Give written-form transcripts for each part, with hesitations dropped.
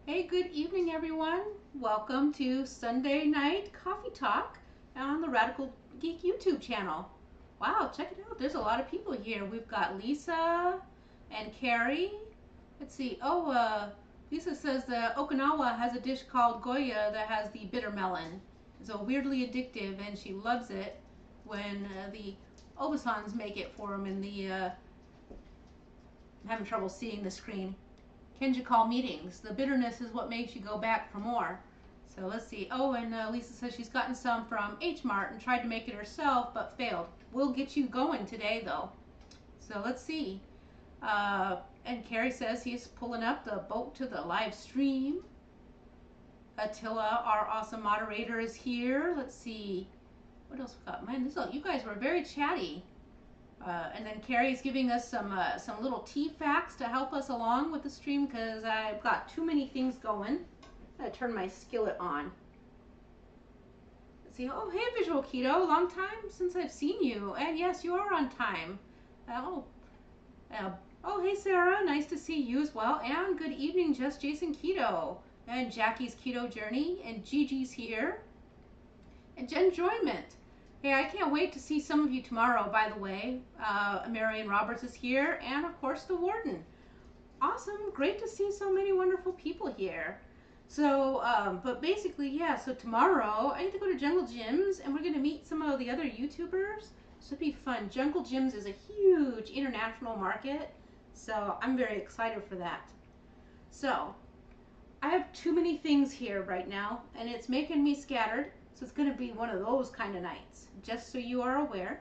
Hey, good evening, everyone. Welcome to Sunday Night Coffee Talk on the Radical Geek YouTube channel. Wow, check it out. There's a lot of people here. We've got Lisa and Carrie. Let's see. Lisa says that Okinawa has a dish called Goya that has the bitter melon. It's so weirdly addictive, and she loves it when the Obasans make it for them in the. I'm having trouble seeing the screen. Kenja call meetings. The bitterness is what makes you go back for more. So let's see. Oh, and Lisa says she's gotten some from H Mart and tried to make it herself, but failed. We'll get you going today, though. So let's see. And Carrie says he's pulling up the boat to the live stream. Attila, our awesome moderator, is here. Let's see. What else we got? Man, you guys were very chatty. And then Carrie's giving us some little tea facts to help us along with the stream because I've got too many things going. I'm going to turn my skillet on. Let's see. Oh, hey, Visual Keto. Long time since I've seen you. And yes, you are on time. Oh, hey, Sarah. Nice to see you as well. And good evening, Just Jason Keto. And Jackie's Keto Journey. And Gigi's here. And Jen Enjoyment. Hey, I can't wait to see some of you tomorrow, by the way. Marion Roberts is here, and of course the Warden. Awesome, great to see so many wonderful people here. So, but basically, yeah, so tomorrow I need to go to Jungle Gyms, and we're going to meet some of the other YouTubers. So it'll be fun. Jungle Gyms is a huge international market, so I'm very excited for that. So, I have too many things here right now, and it's making me scattered. So it's going to be one of those kind of nights, just so you are aware.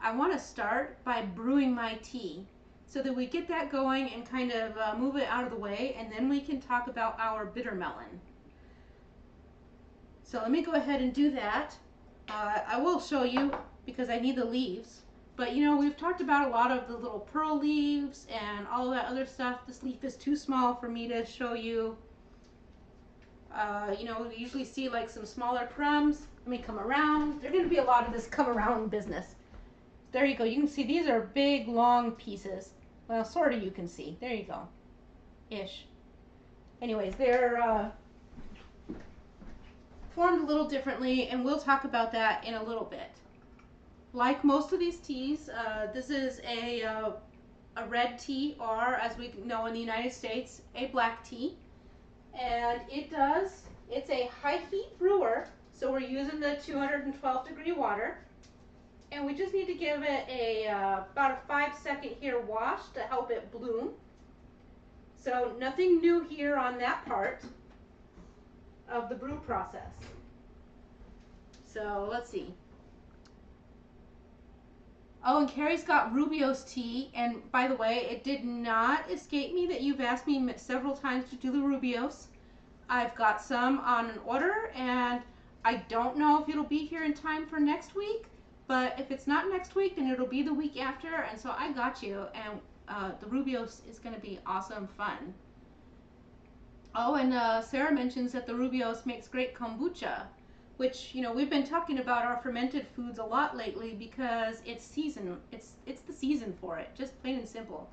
I want to start by brewing my tea so that we get that going and kind of move it out of the way, and then we can talk about our bitter melon. So let me go ahead and do that. I will show you because I need the leaves. But you know, we've talked about a lot of the little pearl leaves and all that other stuff. This leaf is too small for me to show you. You know, we usually see like some smaller crumbs. Let me come around. There's going to be a lot of this come around business. There you go. You can see these are big, long pieces. Well, sort of you can see. There you go. Ish. Anyways, they're formed a little differently, and we'll talk about that in a little bit. Like most of these teas, this is a red tea, or as we know in the United States, a black tea. And it's a high heat brewer, so we're using the 212 degree water. And we just need to give it about a 5-second here wash to help it bloom. So nothing new here on that part of the brew process. So let's see. Oh, and Carrie's got Rubio's tea. And by the way, it did not escape me that you've asked me several times to do the Rubio's. I've got some on an order, and I don't know if it'll be here in time for next week. But if it's not next week, then it'll be the week after. And so I got you. And the Rubio's is going to be awesome fun. Oh, and Sarah mentions that the Rubio's makes great kombucha, which, you know, we've been talking about our fermented foods a lot lately because it's season. It's the season for it, just plain and simple.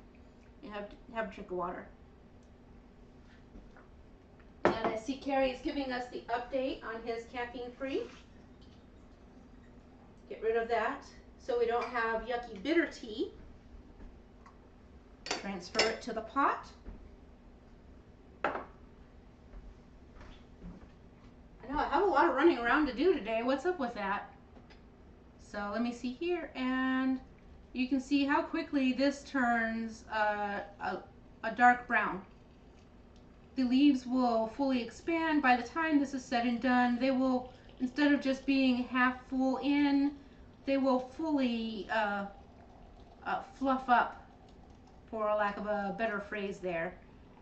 You have a drink of water. And I see Carrie is giving us the update on his caffeine-free. Get rid of that so we don't have yucky bitter tea. Transfer it to the pot. I know I have a lot of running around to do today. What's up with that? So let me see here, and you can see how quickly this turns a dark brown. The leaves will fully expand. By the time this is said and done, they will, instead of just being half full in, they will fully fluff up, for lack of a better phrase there,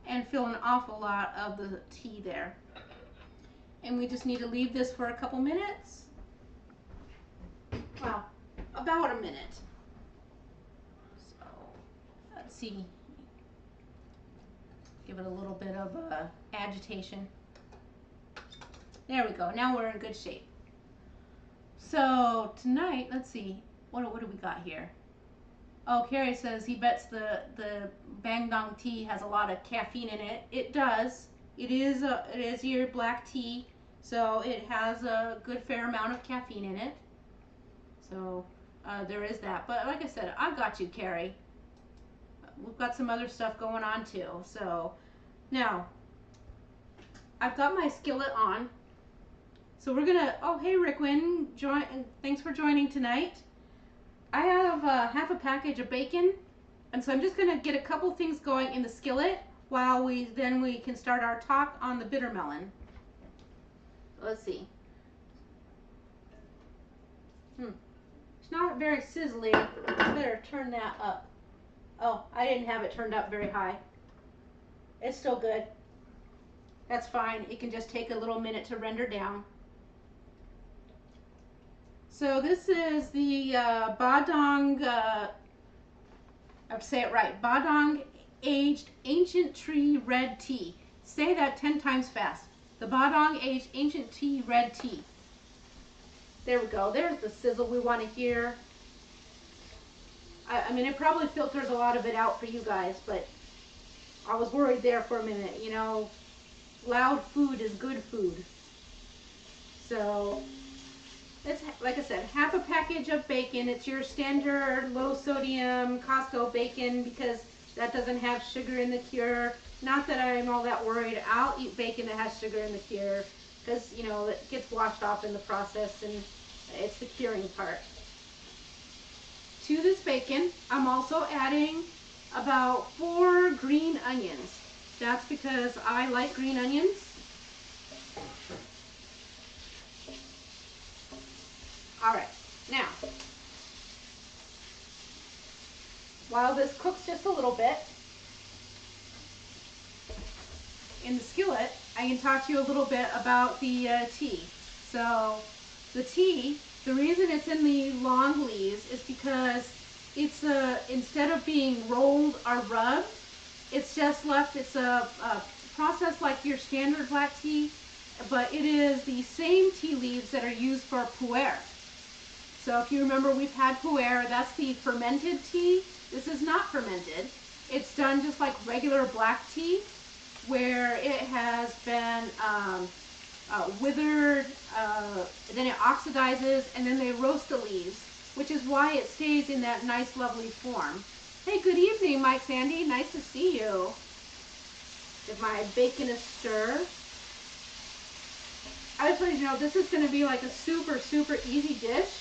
and fill an awful lot of the tea there. And we just need to leave this for a couple minutes. Well, about a minute. So, let's see. Give it a little bit of agitation. There we go. Now we're in good shape. So tonight, let's see. What do we got here? Oh, Carrie says he bets the Bangdong tea has a lot of caffeine in it. It does. it is your black tea, so it has a good fair amount of caffeine in it. So there is that. But like I said, I've got you, Carrie. We've got some other stuff going on too. So now I've got my skillet on. So we're gonna. Oh, hey, Rickwin, join. Thanks for joining tonight. I have half a package of bacon, and so I'm just gonna get a couple things going in the skillet while we can start our talk on the bitter melon. Let's see. It's not very sizzly. I better turn that up. Oh, I didn't have it turned up very high. It's still good. That's fine. It can just take a little minute to render down. So this is the Bangdong, I say it right, Bangdong aged ancient tree red tea. Say that 10 times fast. The Bangdong aged ancient tea red tea. There we go. There's the sizzle we want to hear. I mean, it probably filters a lot of it out for you guys, but I was worried there for a minute. You know, loud food is good food. So it's, like I said, half a package of bacon. It's your standard low sodium Costco bacon because that doesn't have sugar in the cure. Not that I'm all that worried. I'll eat bacon that has sugar in the cure because, you know, it gets washed off in the process and it's the curing part. To this bacon, I'm also adding about 4 green onions. That's because I like green onions. All right, now, while this cooks just a little bit, in the skillet, I can talk to you a little bit about the tea. So the tea, the reason it's in the long leaves is because it's instead of being rolled or rubbed, it's just left, it's a process like your standard black tea, but it is the same tea leaves that are used for pu'er. So if you remember, we've had pu'er, that's the fermented tea. This is not fermented. It's done just like regular black tea, where it has been withered, then it oxidizes, and then they roast the leaves, which is why it stays in that nice, lovely form. Hey, good evening, Mike Sandy. Nice to see you. Give my bacon a stir. I just want you to know, this is going to be like a super, super easy dish,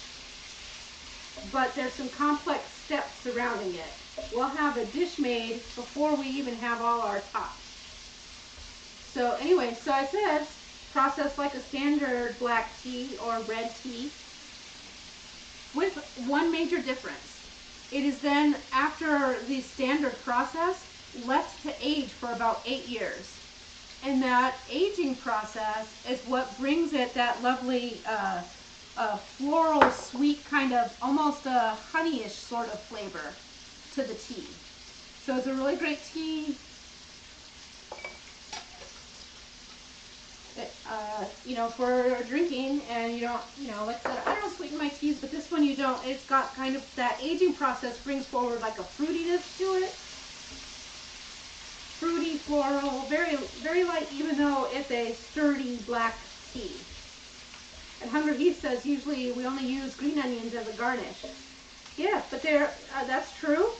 but there's some complex steps surrounding it. We'll have a dish made before we even have all our tops. So anyway, so I said, processed like a standard black tea or red tea, with one major difference. It is then, after the standard process, left to age for about 8 years. And that aging process is what brings it that lovely floral, sweet, kind of almost a honeyish sort of flavor to the tea. So it's a really great tea. You know, for drinking, and you don't, you know, like I said, I don't sweeten my teas, but this one you don't. It's got kind of that aging process brings forward like a fruitiness to it. Fruity, floral, very, very light, even though it's a sturdy black tea. And Hunger Heath says usually we only use green onions as a garnish. Yeah, but they're, that's true,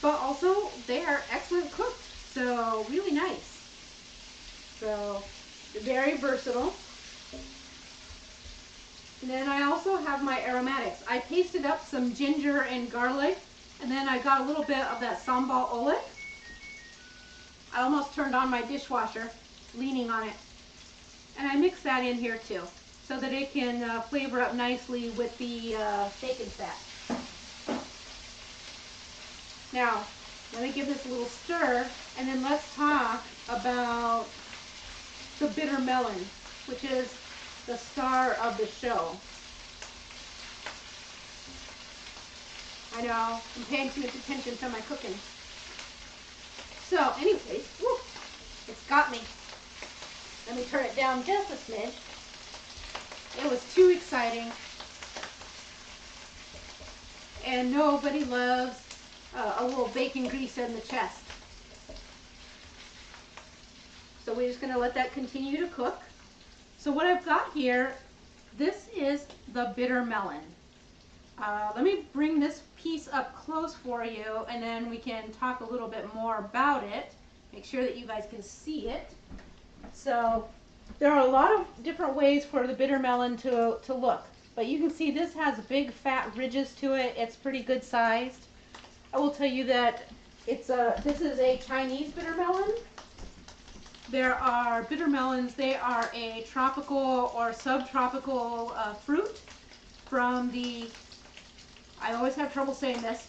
but also they are excellent cooked, so really nice. So very versatile. And then I also have my aromatics. I pasted up some ginger and garlic, and then I got a little bit of that sambal oil. I almost turned on my dishwasher, leaning on it. And I mixed that in here too, so that it can flavor up nicely with the bacon fat. Now, let me give this a little stir, and then let's talk about the bitter melon, which is the star of the show. I know, I'm paying too much attention to my cooking. So, anyways, woo, it's got me. Let me turn it down just a smidge. It was too exciting. And nobody loves a little bacon grease in the chest. So we're just going to let that continue to cook. So what I've got here, this is the bitter melon. Let me bring this piece up close for you, and then we can talk a little bit more about it. Make sure that you guys can see it. So there are a lot of different ways for the bitter melon to look, but you can see this has big fat ridges to it. It's pretty good sized. I will tell you that this is a Chinese bitter melon. There are bitter melons. They are a tropical or subtropical fruit from the, I always have trouble saying this,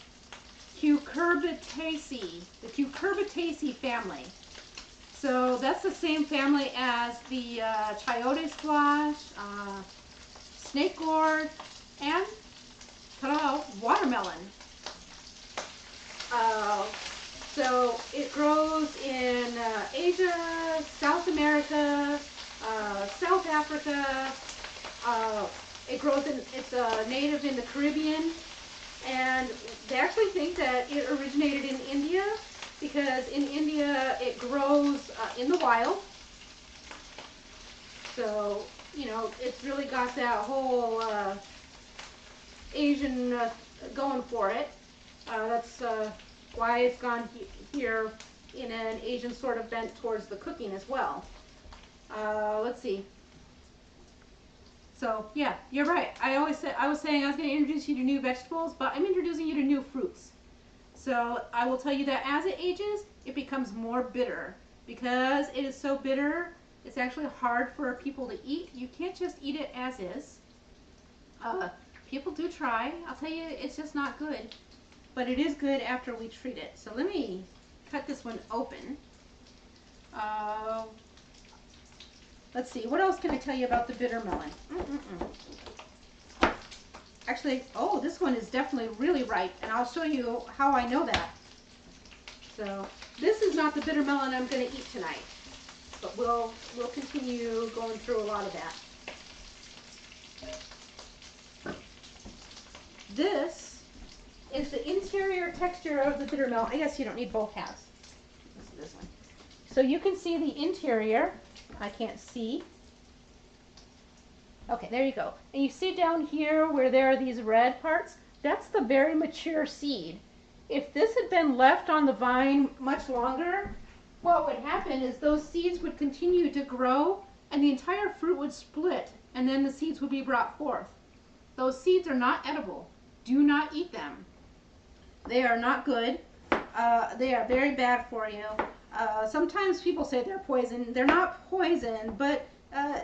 Cucurbitaceae, the Cucurbitaceae family. So that's the same family as the chayote squash, snake gourd, and watermelon. So it grows in Asia, South America, South Africa. It's native in the Caribbean, and they actually think that it originated in India because in India it grows in the wild. So, you know, it's really got that whole Asian going for it. That's why it's gone here in an Asian sort of bent towards the cooking as well. Let's see. So yeah, you're right. I was saying I was going to introduce you to new vegetables, but I'm introducing you to new fruits. So I will tell you that as it ages, it becomes more bitter. Because it is so bitter, it's actually hard for people to eat. You can't just eat it as is. People do try. I'll tell you, it's just not good. But it is good after we treat it. So let me cut this one open. Let's see, what else can I tell you about the bitter melon? Actually, oh, this one is definitely really ripe, and I'll show you how I know that. So this is not the bitter melon I'm going to eat tonight, but we'll continue going through a lot of that. This is the interior texture of the bitter melon. I guess you don't need both halves. This one. So you can see the interior. I can't see. Okay, there you go. And you see down here where there are these red parts? That's the very mature seed. If this had been left on the vine much longer, what would happen is those seeds would continue to grow and the entire fruit would split and then the seeds would be brought forth. Those seeds are not edible. Do not eat them. They are not good. They are very bad for you. Sometimes people say they're poison. They're not poison, but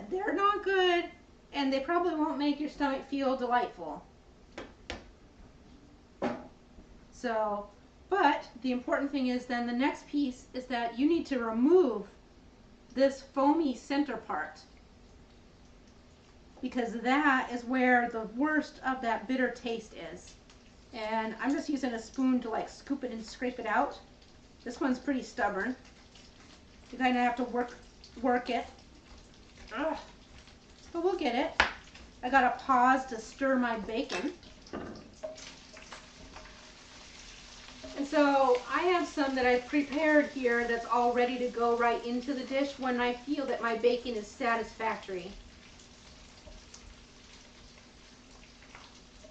they're not good, and they probably won't make your stomach feel delightful. So, but the important thing is then the next piece is that you need to remove this foamy center part, because that is where the worst of that bitter taste is. And I'm just using a spoon to like scoop it and scrape it out. This one's pretty stubborn. You kind of have to work it. Ugh. But we'll get it. I got to pause to stir my bacon. And so I have some that I've prepared here that's all ready to go right into the dish when I feel that my bacon is satisfactory.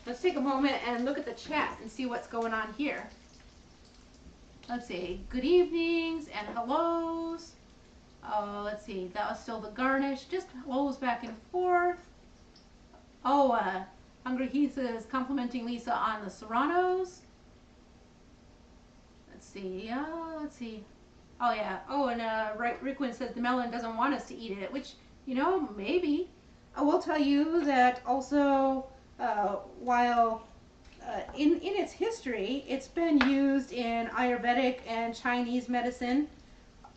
Let's take a moment and look at the chat and see what's going on here. Let's see, good evenings and hellos. Let's see, that was still the garnish. Just hellos back and forth. Oh, Hungry Heath is complimenting Lisa on the serranos. Let's see, let's see. Oh yeah, oh, and Rickwin says the melon doesn't want us to eat it, which, you know, maybe. I will tell you that also, while in its history, it's been used in Ayurvedic and Chinese medicine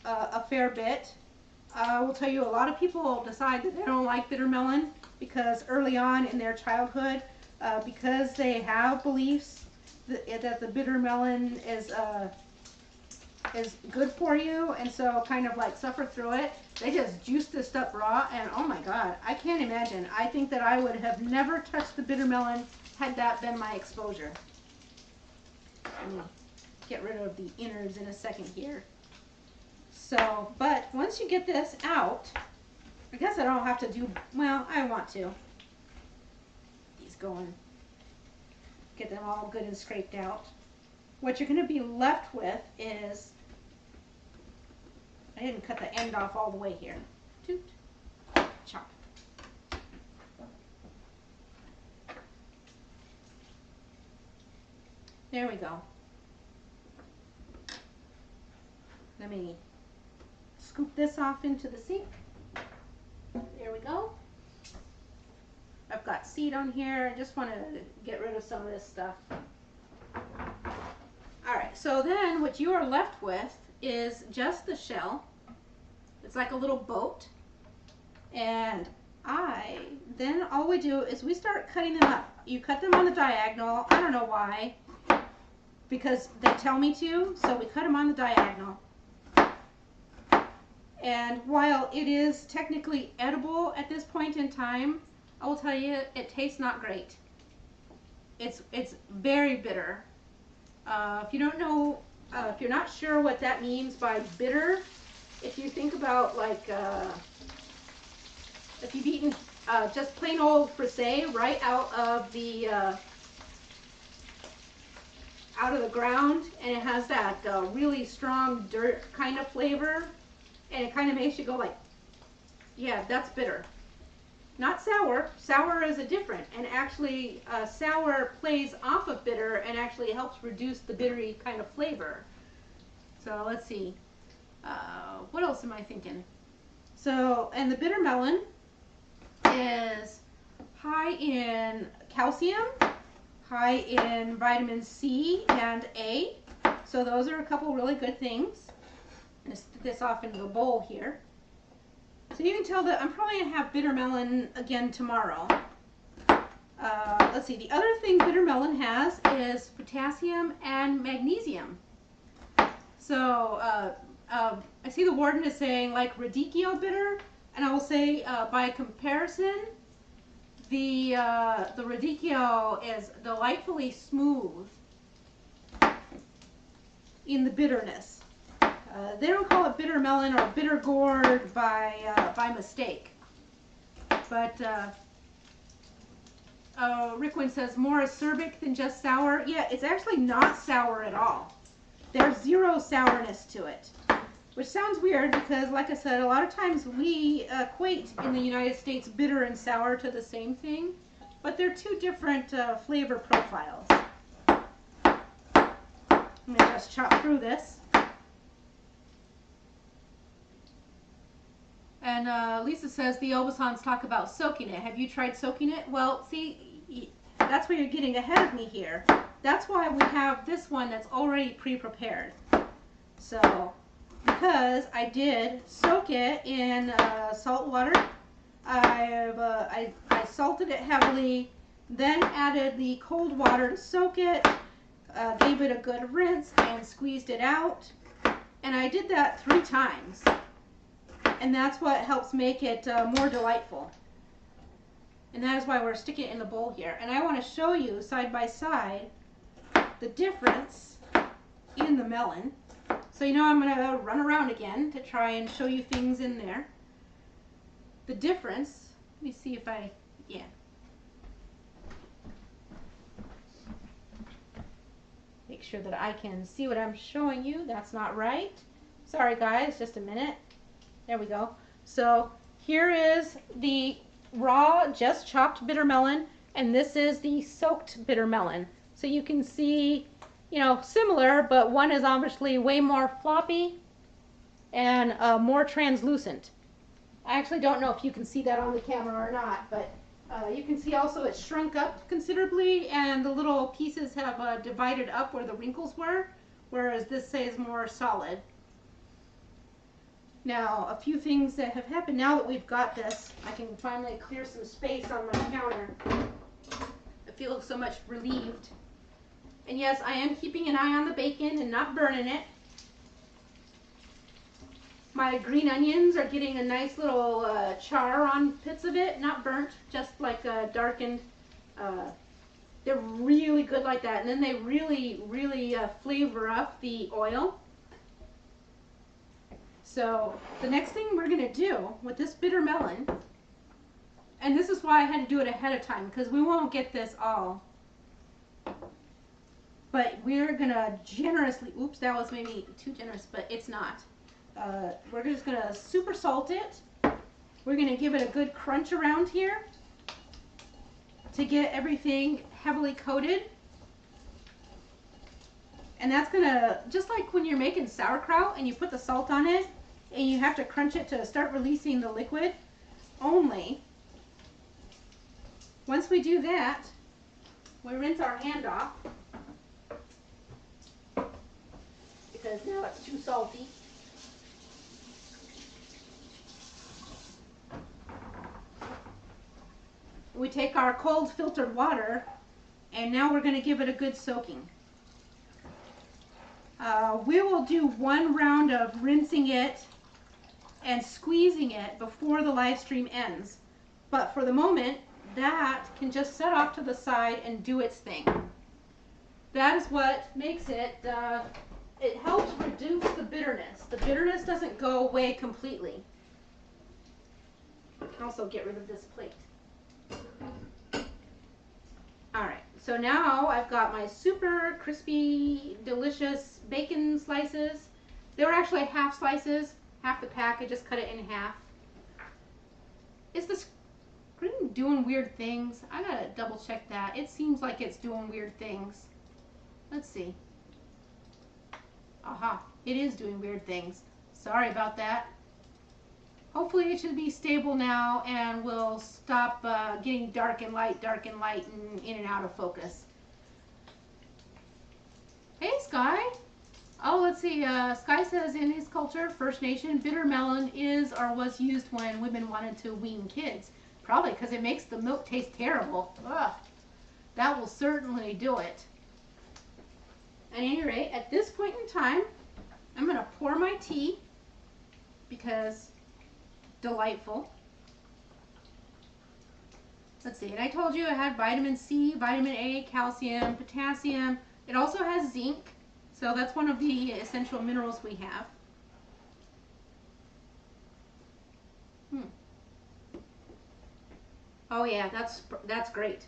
a fair bit. I will tell you, a lot of people decide that they don't like bitter melon because early on in their childhood, because they have beliefs that the bitter melon is good for you, and so kind of like suffer through it. They just juice this stuff raw, and oh my God, I can't imagine. I think that I would have never touched the bitter melon had that been my exposure. Let me get rid of the innards in a second here. So, but once you get this out, I guess I don't have to do, well, I want to. These going, get them all good and scraped out. What you're going to be left with is, I didn't cut the end off all the way here. Toot, chop. There we go. Let me scoop this off into the sink. There we go. I've got seed on here. I just want to get rid of some of this stuff. Alright, so then what you are left with is just the shell. It's like a little boat. And then all we do is we start cutting them up. You cut them on the diagonal. I don't know why. Because they tell me to, so we cut them on the diagonal. And while it is technically edible at this point in time, I will tell you, it tastes not great. It's very bitter. If you don't know, if you're not sure what that means by bitter, if you think about like, if you've eaten just plain old frisee right out of the ground, and it has that really strong dirt kind of flavor, and it kind of makes you go like, yeah, that's bitter. Not sour. Sour is a different, and actually sour plays off of bitter and actually helps reduce the bittery kind of flavor. So let's see. What else am I thinking? So, and the bitter melon is high in calcium, high in vitamin C and A. So those are a couple really good things. I'm going to stick this off into the bowl here. So you can tell that I'm probably going to have bitter melon again tomorrow. Let's see, the other thing bitter melon has is potassium and magnesium. So I see the warden is saying like radicchio bitter, and I will say by comparison, the radicchio is delightfully smooth in the bitterness. They don't call it bitter melon or bitter gourd by mistake. But Rickwin says more acerbic than just sour. Yeah, it's actually not sour at all. There's zero sourness to it, which sounds weird because, like I said, a lot of times we equate in the United States bitter and sour to the same thing, but they're two different flavor profiles. I'm going to just chop through this. And Lisa says the Obasans talk about soaking it. Have you tried soaking it? Well, see, that's where you're getting ahead of me here. That's why we have this one that's already pre-prepared. So, because I did soak it in salt water, I salted it heavily, then added the cold water to soak it, gave it a good rinse and squeezed it out. And I did that 3 times. And that's what helps make it more delightful. And that is why we're sticking it in the bowl here. And I want to show you side by side the difference in the melon. So you know I'm going to run around again to try and show you things in there. The difference, let me see if yeah. Make sure that I can see what I'm showing you. That's not right. Sorry guys, just a minute. There we go. So here is the raw, just chopped bitter melon, and this is the soaked bitter melon. So you can see, you know, similar, but one is obviously way more floppy and more translucent. I actually don't know if you can see that on the camera or not, but you can see also it's shrunk up considerably, and the little pieces have divided up where the wrinkles were, whereas this says more solid. Now, a few things that have happened now that we've got this, I can finally clear some space on my counter. I feel so much relieved. And yes, I am keeping an eye on the bacon and not burning it. My green onions are getting a nice little char on bits of it, not burnt, just like darkened. They're really good like that, and then they really flavor up the oil. So the next thing we're going to do with this bitter melon, and this is why I had to do it ahead of time, because we won't get this all. But we're going to generously, oops, that was maybe too generous, but it's not. We're just going to super salt it. We're going to give it a good crunch around here to get everything heavily coated. And that's going to, just like when you're making sauerkraut and you put the salt on it and you have to crunch it to start releasing the liquid, only once we do that, we rinse our hand off because now it's too salty. We take our cold filtered water and now we're going to give it a good soaking. We will do one round of rinsing it and squeezing it before the live stream ends. But for the moment, that can just set off to the side and do its thing. That is what makes it, it helps reduce the bitterness. The bitterness doesn't go away completely. Also get rid of this plate. Alright, so now I've got my super crispy, delicious bacon slices. They were actually half slices, half the pack. I just cut it in half. Is the screen doing weird things? I gotta double check that. It seems like it's doing weird things. Let's see. Aha, it is doing weird things. Sorry about that. Hopefully it should be stable now and will stop getting dark and light, and in and out of focus. Hey, Sky. Oh, let's see. Sky says in his culture, First Nation, bitter melon is or was used when women wanted to wean kids. Probably because it makes the milk taste terrible. Ugh. That will certainly do it. At any rate, at this point in time, I'm going to pour my tea because delightful. Let's see, and I told you it had vitamin C, vitamin A, calcium, potassium. It also has zinc, so that's one of the essential minerals we have. Oh yeah, that's great.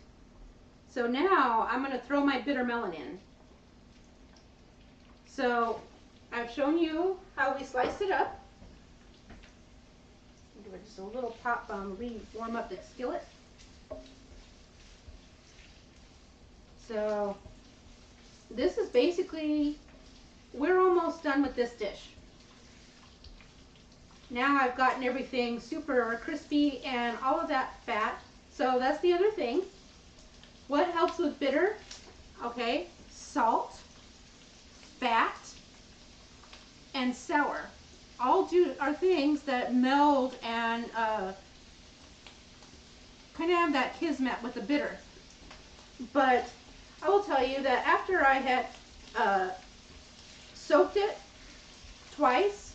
So now I'm going to throw my bitter melon in. So I've shown you how we sliced it up. Give it just a little pop, warm up the skillet. So this is basically, we're almost done with this dish. Now I've gotten everything super crispy and all of that fat. So that's the other thing. What helps with bitter? Okay, salt, fat, and sour. All are things that meld and kind of have that kismet with the bitter. But I will tell you that after I had soaked it twice,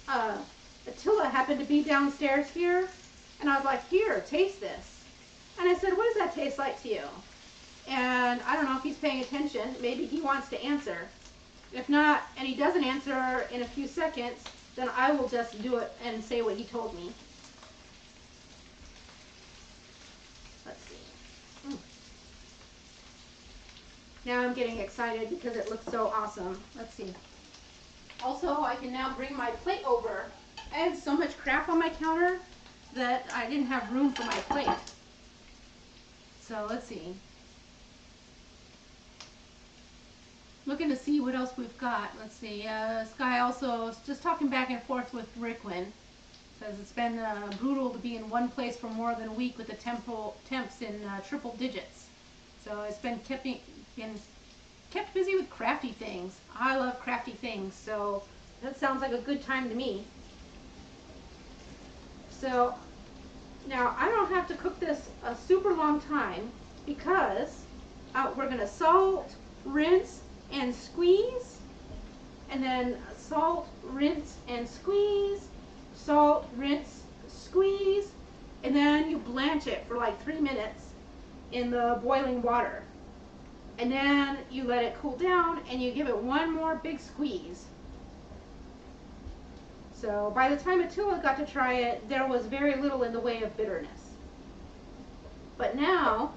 Attila happened to be downstairs here, and I was like, here, taste this. And I said, what does that taste like to you? And I don't know if he's paying attention. Maybe he wants to answer. If not, and he doesn't answer in a few seconds, then I will just do it and say what he told me. Let's see. Now I'm getting excited because it looks so awesome. Let's see. Also, I can now bring my plate over. I had so much crap on my counter that I didn't have room for my plate. So let's see. Looking to see what else we've got. Let's see. Sky also is just talking back and forth with Rickwin. Says it's been brutal to be in one place for more than a week with the temps in triple digits. So it's been kept busy with crafty things. I love crafty things, so that sounds like a good time to me. So now I don't have to cook this a super long time because we're going to salt, rinse, and squeeze, and then salt, rinse, and squeeze, salt, rinse, squeeze, and then you blanch it for like 3 minutes in the boiling water. And then you let it cool down and you give it one more big squeeze. So by the time Attila got to try it, there was very little in the way of bitterness. But now,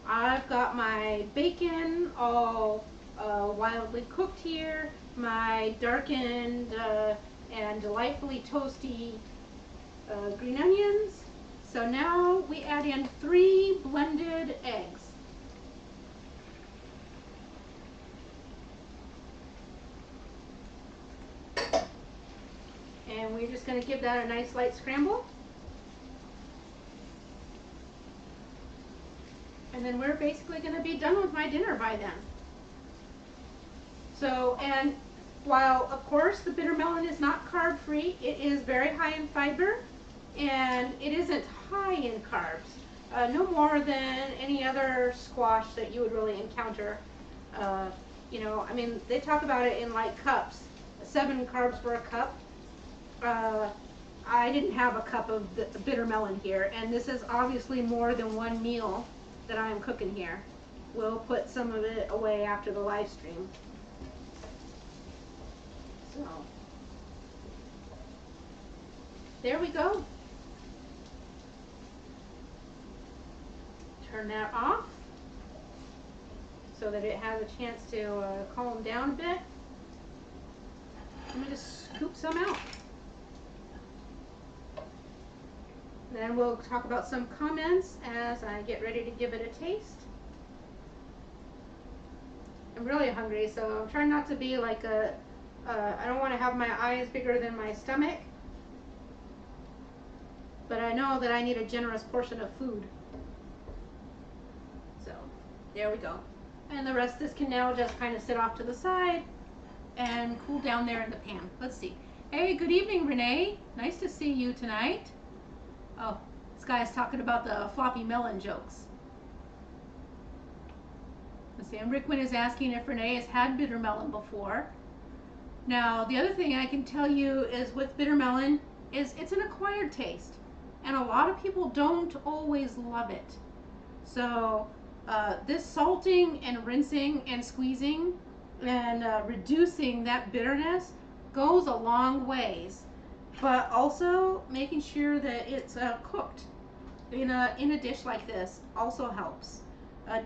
I've got my bacon all wildly cooked here, my darkened and delightfully toasty green onions. So now we add in 3 blended eggs. And we're just going to give that a nice light scramble. And then we're basically going to be done with my dinner by then. So, and while of course the bitter melon is not carb free, it is very high in fiber and it isn't high in carbs. No more than any other squash that you would really encounter. You know, I mean, they talk about it in like cups, 7 carbs for a cup. I didn't have a cup of the bitter melon here, and this is obviously more than 1 meal that I'm cooking here. We'll put some of it away after the live stream. So, there we go. Turn that off so that it has a chance to calm down a bit. Let me just scoop some out. Then we'll talk about some comments as I get ready to give it a taste. I'm really hungry, so I'm trying not to be like I don't want to have my eyes bigger than my stomach, but I know that I need a generous portion of food. So, there we go. And the rest of this can now just kind of sit off to the side and cool down there in the pan. Let's see. Hey, good evening, Renee. Nice to see you tonight. Oh, this guy's talking about the floppy melon jokes. Let's see, and Rickwin is asking if Renee has had bitter melon before. Now, the other thing I can tell you is with bitter melon is it's an acquired taste. And a lot of people don't always love it. So, this salting and rinsing and squeezing and reducing that bitterness goes a long ways. But also making sure that it's cooked in a dish like this also helps.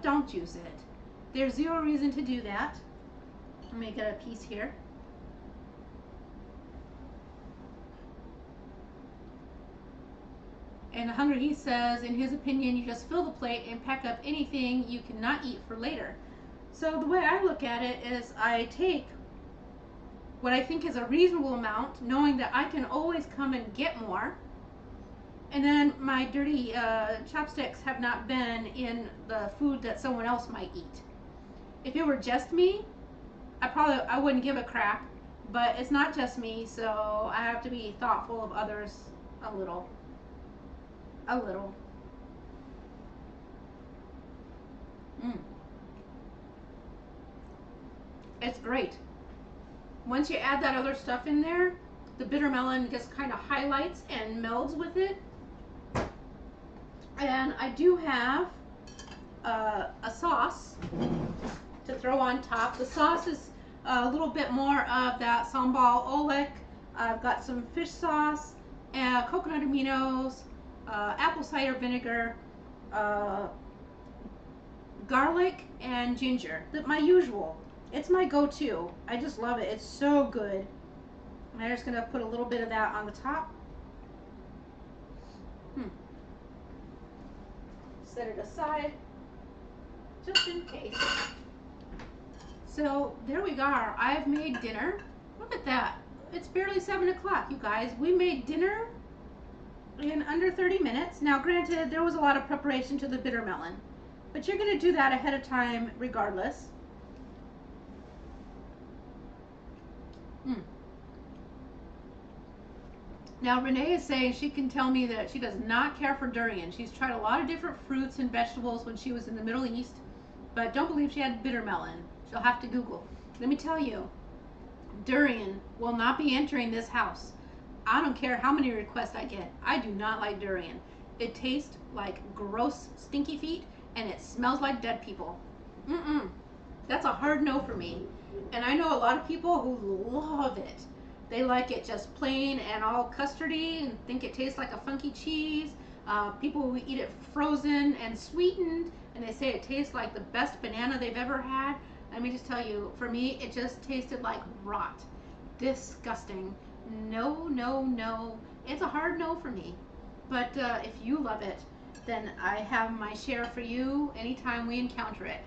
Don't use it. There's zero reason to do that. Let me get a piece here. And Hungry He says, in his opinion, you just fill the plate and pack up anything you cannot eat for later. So the way I look at it is I take what I think is a reasonable amount, knowing that I can always come and get more. And then my dirty chopsticks have not been in the food that someone else might eat. If it were just me, I wouldn't give a crap, but it's not just me, so I have to be thoughtful of others a little. A little. It's great. Once you add that other stuff in there, the bitter melon just kind of highlights and melds with it. And I do have a sauce to throw on top. The sauce is a little bit more of that sambal oelek. I've got some fish sauce, coconut aminos, apple cider vinegar, garlic, and ginger. My usual. It's my go-to. I just love it. It's so good. I'm just going to put a little bit of that on the top. Set it aside, just in case. So there we are. I've made dinner. Look at that. It's barely 7 o'clock, you guys. We made dinner in under 30 minutes. Now, granted, there was a lot of preparation to the bitter melon, but you're going to do that ahead of time regardless. Now, Renee is saying she can tell me that she does not care for durian. She's tried a lot of different fruits and vegetables when she was in the Middle East, but don't believe she had bitter melon. She'll have to Google. Let me tell you, durian will not be entering this house. I don't care how many requests I get. I do not like durian. It tastes like gross, stinky feet, and it smells like dead people. That's a hard no for me. And I know a lot of people who love it. They like it just plain and all custardy and think it tastes like a funky cheese. People who eat it frozen and sweetened, and they say it tastes like the best banana they've ever had. Let me just tell you, for me, it just tasted like rot. Disgusting. No, no, no. It's a hard no for me. But if you love it, then I have my share for you anytime we encounter it.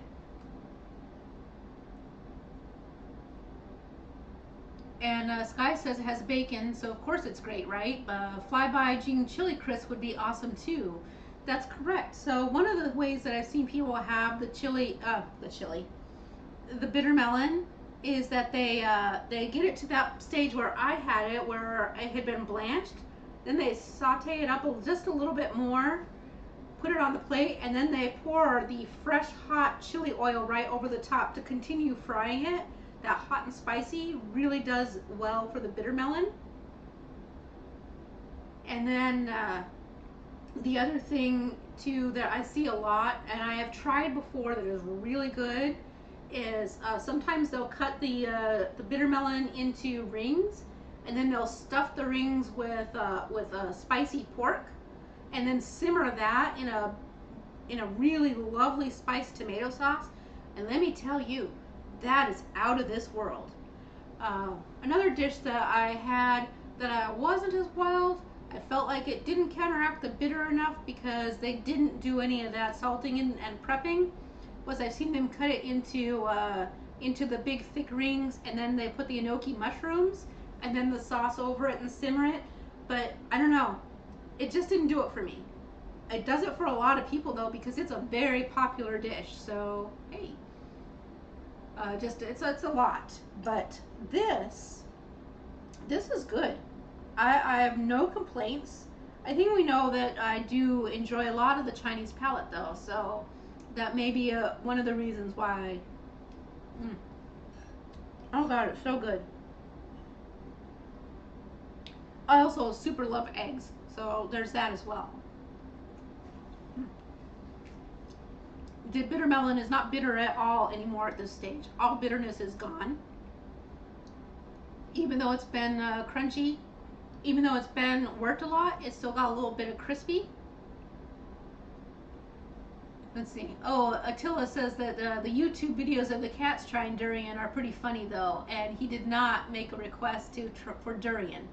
And Sky says it has bacon, so of course it's great, right? Flyby Jing Chili Crisp would be awesome too. That's correct. So one of the ways that I've seen people have the bitter melon, is that they get it to that stage where I had it, where it had been blanched. Then they saute it up just a little bit more, put it on the plate, and then they pour the fresh hot chili oil right over the top to continue frying it. That hot and spicy really does well for the bitter melon. And then the other thing too that I see a lot, and I have tried before that is really good, is sometimes they'll cut the bitter melon into rings, and then they'll stuff the rings with spicy pork, and then simmer that in a really lovely spiced tomato sauce. And let me tell you, that is out of this world. Another dish that I had that I wasn't as wild, I felt like it didn't counteract the bitter enough because they didn't do any of that salting and prepping, was I've seen them cut it into the big thick rings, and then they put the enoki mushrooms and then the sauce over it and simmer it. But I don't know, it just didn't do it for me. It does it for a lot of people though, because it's a very popular dish. So hey, it's a lot. But this is good. I have no complaints. I think we know that I do enjoy a lot of the Chinese palate though, so that may be one of the reasons why. Oh god, it's so good. I also super love eggs, so there's that as well. The bitter melon is not bitter at all anymore at this stage. All bitterness is gone. Even though it's been crunchy, even though it's been worked a lot, it's still got a little bit of crispy. Let's see. Oh, Attila says that the YouTube videos of the cats trying durian are pretty funny though, and he did not make a request for durian.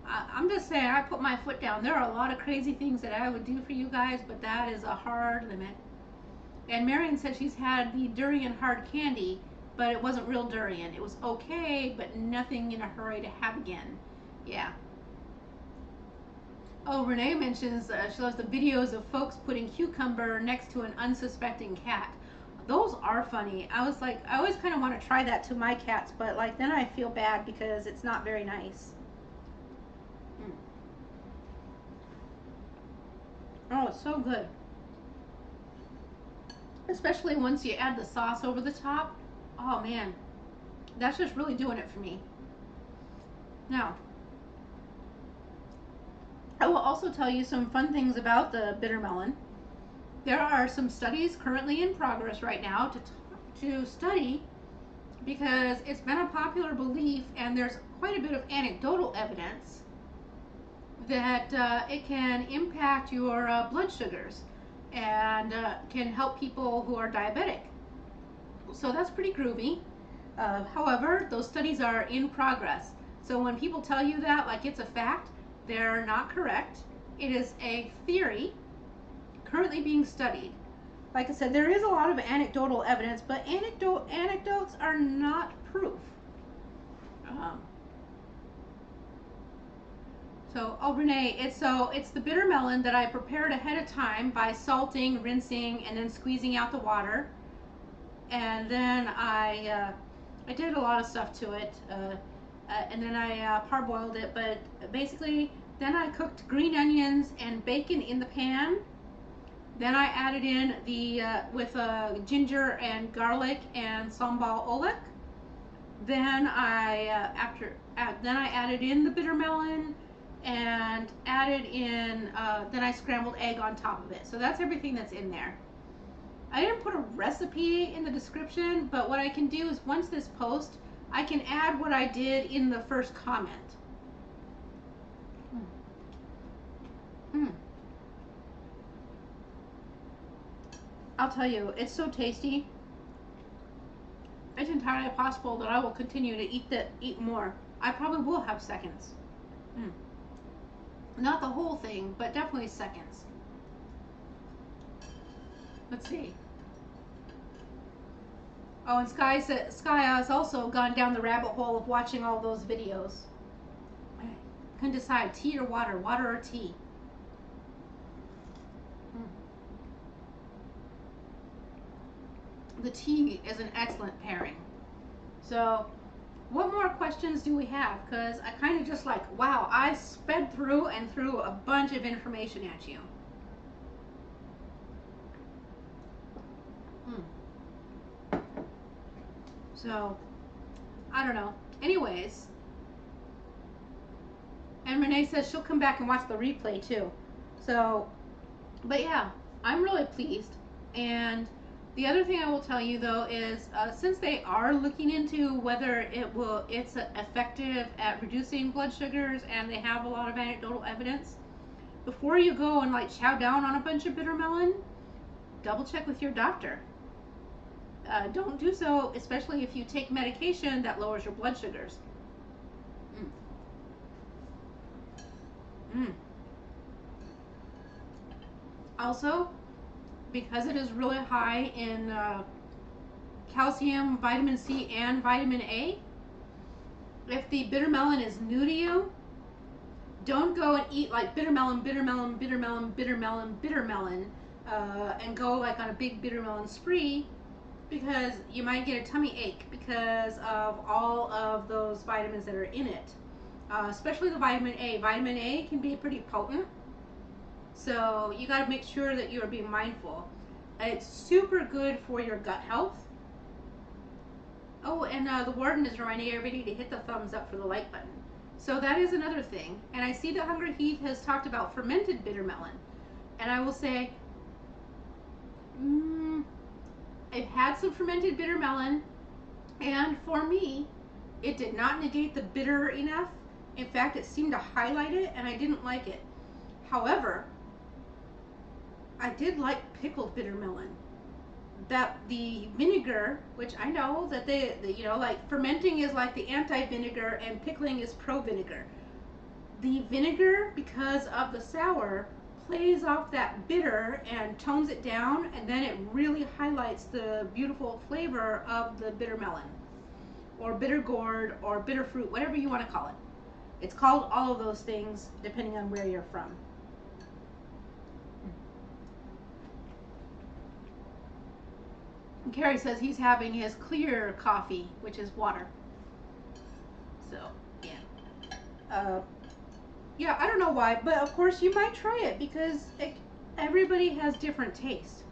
I'm just saying, I put my foot down. There are a lot of crazy things that I would do for you guys, but that is a hard limit. And Marion said she's had the durian hard candy, but it wasn't real durian. It was okay, but nothing in a hurry to have again. Yeah. Oh, Renee mentions she loves the videos of folks putting cucumber next to an unsuspecting cat. Those are funny. I was like, I always kind of want to try that to my cats, but like then I feel bad because it's not very nice. Oh, it's so good. Especially once you add the sauce over the top. Oh man, that's just really doing it for me. Now, I will also tell you some fun things about the bitter melon. There are some studies currently in progress right now to study, because it's been a popular belief and there's quite a bit of anecdotal evidence that it can impact your blood sugars and can help people who are diabetic. So that's pretty groovy. However, those studies are in progress. So when people tell you that like it's a fact, they're not correct. It is a theory currently being studied. Like I said, there is a lot of anecdotal evidence, but anecdotes are not proof. Renee, it's the bitter melon that I prepared ahead of time by salting, rinsing, and then squeezing out the water. And then I did a lot of stuff to it, and then I parboiled it. But basically, then I cooked green onions and bacon in the pan. Then I added in the with ginger and garlic and sambal oelek. Then I added in the bitter melon and added in then I scrambled egg on top of it. So that's everything that's in there. I didn't put a recipe in the description, but what I can do is once this posts, I can add what I did in the first comment. Mm. I'll tell you, it's so tasty. It's entirely possible that I will continue to eat more. I probably will have seconds. Not the whole thing, but definitely seconds. Let's see. Oh, and Sky has also gone down the rabbit hole of watching all those videos. Can decide tea or water or tea. The tea is an excellent pairing. So, what more questions do we have? Because I kind of just like, wow, I sped through and threw a bunch of information at you. So, I don't know. Anyways, and Renee says she'll come back and watch the replay too. So, but yeah, I'm really pleased. And the other thing I will tell you though is since they are looking into whether it's effective at reducing blood sugars, and they have a lot of anecdotal evidence, before you go and like chow down on a bunch of bitter melon, double check with your doctor. Don't do so, especially if you take medication that lowers your blood sugars. Also, because it is really high in calcium, vitamin C, and vitamin A, if the bitter melon is new to you, don't go and eat like bitter melon, bitter melon, bitter melon, bitter melon, bitter melon, and go like on a big bitter melon spree, because you might get a tummy ache because of all of those vitamins that are in it, especially the vitamin A. Vitamin A can be pretty potent, so you got to make sure that you are being mindful. It's super good for your gut health. Oh, and the warden is reminding everybody to hit the thumbs up for the like button. So that is another thing. And I see that Hungry Heath has talked about fermented bitter melon. And I will say, I've had some fermented bitter melon, and for me, it did not negate the bitter enough. In fact, it seemed to highlight it, and I didn't like it. However, I did like pickled bitter melon. That the vinegar, which I know that like fermenting is like the anti-vinegar and pickling is pro-vinegar. The vinegar, because of the sour, plays off that bitter and tones it down, and then it really highlights the beautiful flavor of the bitter melon, or bitter gourd, or bitter fruit, whatever you want to call it. It's called all of those things depending on where you're from. And Carrie says he's having his clear coffee, which is water. So, yeah. Yeah, I don't know why, but of course you might try it, because everybody has different taste.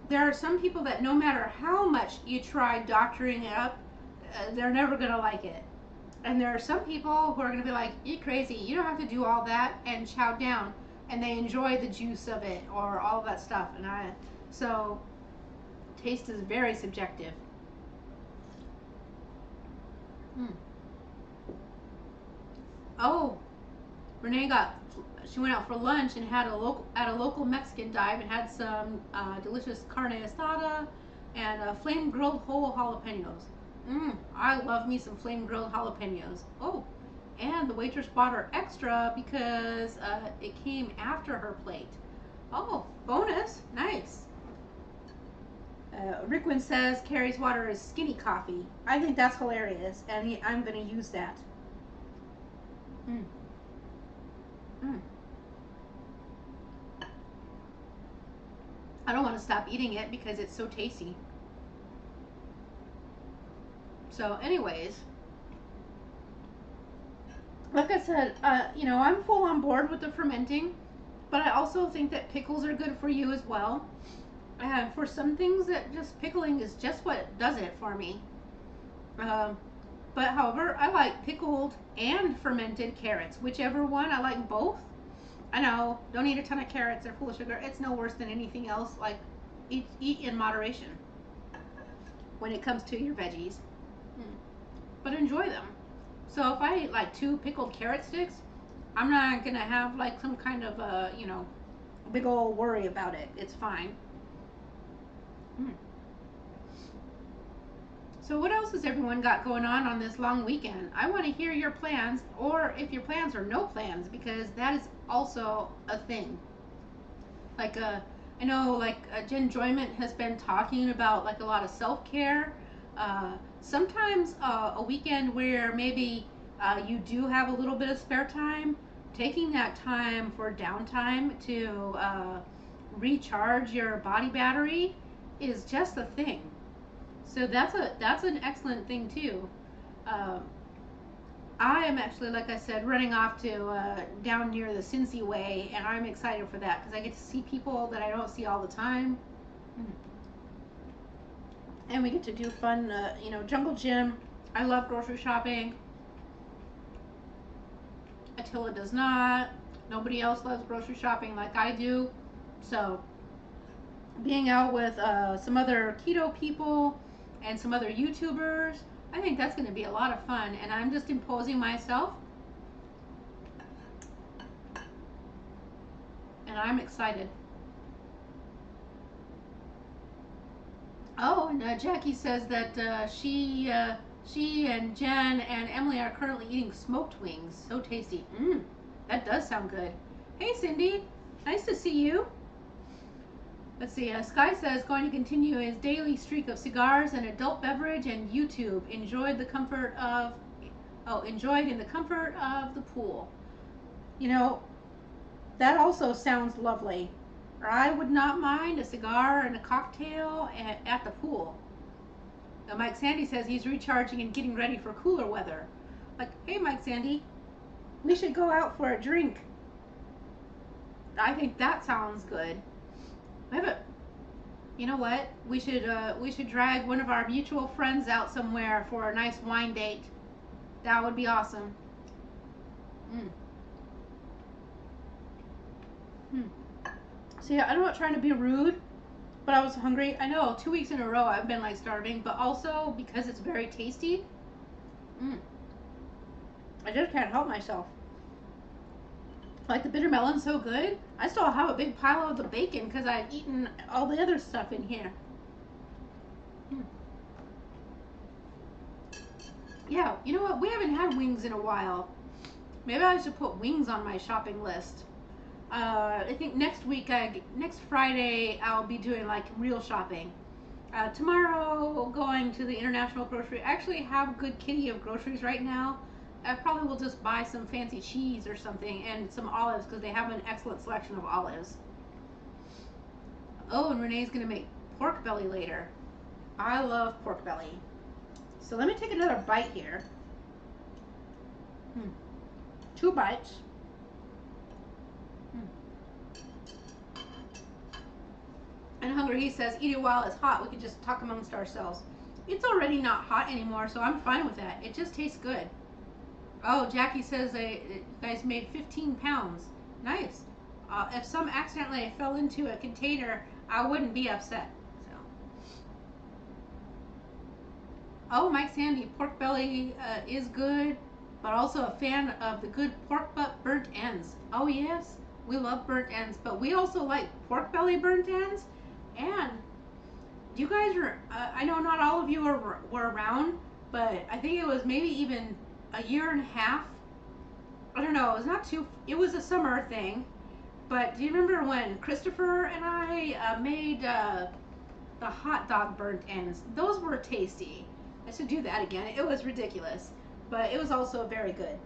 There are some people that no matter how much you try doctoring it up, they're never going to like it. And there are some people who are going to be like, you're crazy, you don't have to do all that, and chow down. And they enjoy the juice of it, or all of that stuff. So taste is very subjective. Oh, Renee she went out for lunch and had at a local Mexican dive, and had some delicious carne asada and flame grilled whole jalapenos. I love me some flame grilled jalapenos. Oh, and the waitress bought her extra because it came after her plate. Oh, bonus, nice. Rickwin says Carrie's water is skinny coffee. I think that's hilarious, and I'm going to use that. I don't want to stop eating it because it's so tasty. So anyways, like I said, I'm full on board with the fermenting, but I also think that pickles are good for you as well. And for some things, that just pickling is just what does it for me. But however, I like pickled and fermented carrots. Whichever one, I like both. I know, don't eat a ton of carrots, they're full of sugar. It's no worse than anything else. Like, eat in moderation when it comes to your veggies. but enjoy them. So if I eat like 2 pickled carrot sticks, I'm not gonna have like some kind of big old worry about it. It's fine. Mm. So what else has everyone got going on this long weekend? I want to hear your plans, or if your plans are no plans, because that is also a thing. Like I know like Jen Joyment has been talking about like a lot of self-care. Sometimes a weekend where maybe you do have a little bit of spare time, taking that time for downtime to recharge your body battery is just a thing. So that's an excellent thing too. Um, I am actually, like I said, running off to down near the Cincy Way, and I'm excited for that because I get to see people that I don't see all the time, and we get to do fun, jungle gym. I love grocery shopping. Attila does not. Nobody else loves grocery shopping like I do. So being out with some other keto people and some other YouTubers, I think that's going to be a lot of fun, and I'm just imposing myself, and I'm excited. Oh, and Jackie says that she and Jen and Emily are currently eating smoked wings. So tasty. That does sound good. Hey Cindy, nice to see you. Let's see, Sky says going to continue his daily streak of cigars and adult beverage and YouTube. Enjoyed in the comfort of the pool. You know, that also sounds lovely. I would not mind a cigar and a cocktail at the pool. Now, Mike Sandy says he's recharging and getting ready for cooler weather. Like, hey Mike Sandy, we should go out for a drink. I think that sounds good. You know what? We should drag one of our mutual friends out somewhere for a nice wine date. That would be awesome. See, I'm not trying to be rude, but I was hungry. I know 2 weeks in a row I've been like starving, but also because it's very tasty. I just can't help myself. Like the bitter melon's so good. I still have a big pile of the bacon because I've eaten all the other stuff in here. Yeah, you know what? We haven't had wings in a while. Maybe I should put wings on my shopping list. I think next Friday, I'll be doing like real shopping. Tomorrow, going to the International Grocery. I actually have a good kitty of groceries right now. I probably will just buy some fancy cheese or something and some olives because they have an excellent selection of olives. Oh, and Renee's going to make pork belly later. I love pork belly. So let me take another bite here. 2 bites. And Hungry, he says, eat it while it's hot. We can just talk amongst ourselves. It's already not hot anymore, so I'm fine with that. It just tastes good. Oh, Jackie says you guys made 15 pounds. Nice. If some accidentally fell into a container, I wouldn't be upset. So. Oh, Mike Sandy, pork belly is good, but also a fan of the good pork butt burnt ends. Oh, yes. We love burnt ends, but we also like pork belly burnt ends. And you guys are, I know not all of you were around, but I think it was maybe even a year and a half. I don't know, it was a summer thing. But do you remember when Christopher and I made the hot dog burnt ends? Those were tasty. I should do that again. It was ridiculous, but it was also very good.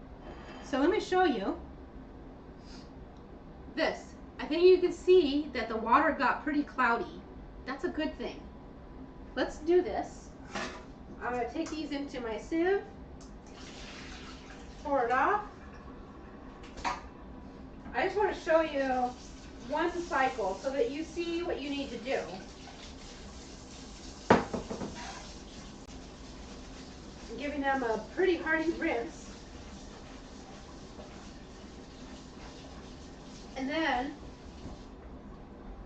So let me show you this. I think you can see that the water got pretty cloudy. That's a good thing. Let's do this. I'm going to take these into my sieve, pour it off. I just want to show you one cycle so that you see what you need to do. I'm giving them a pretty hearty rinse. And then